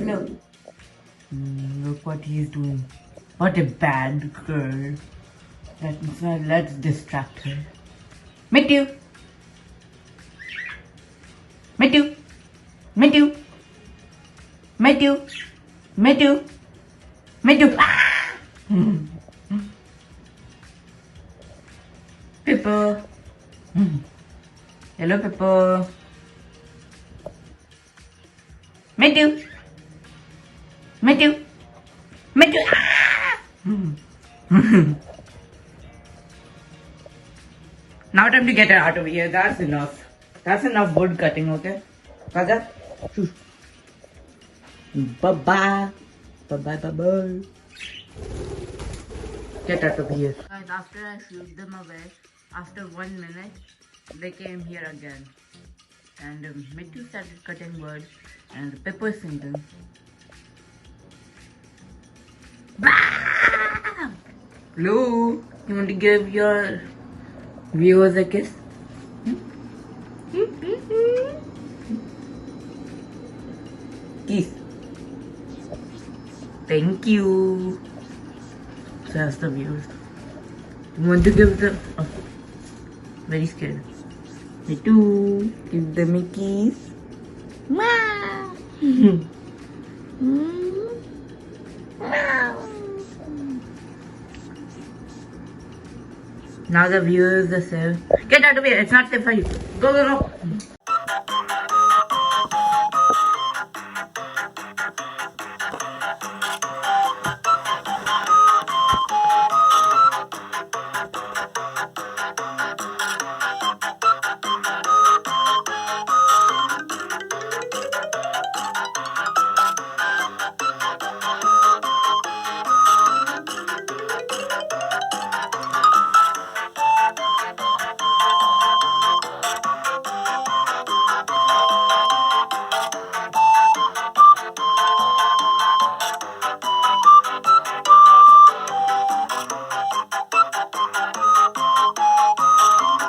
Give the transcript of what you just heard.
milk. Look what he's doing. What a bad girl. Let's distract her. Mittu! Mittu! Mittu! Mittu! Mittu! Mittu! Ah! Pippa! Hello, Pippa. Mittu! Mittu! Mittu! Ah! Now time to get her out of here. That's enough. That's enough wood cutting, okay? Kaja? Bye-bye. Bye-bye, bye-bye. Get out of here. Guys, after I shoot them away, after 1 minute, they came here again. And Mittu started cutting wood and Pepper singing. Lou, you want to give your viewers a kiss? Kiss. Thank you. So that's the viewers. You want to give them? Oh, very scared. Me too. Give them a kiss. Now the viewers are safe. Get out of here. It's not safe for you. Go, go, go.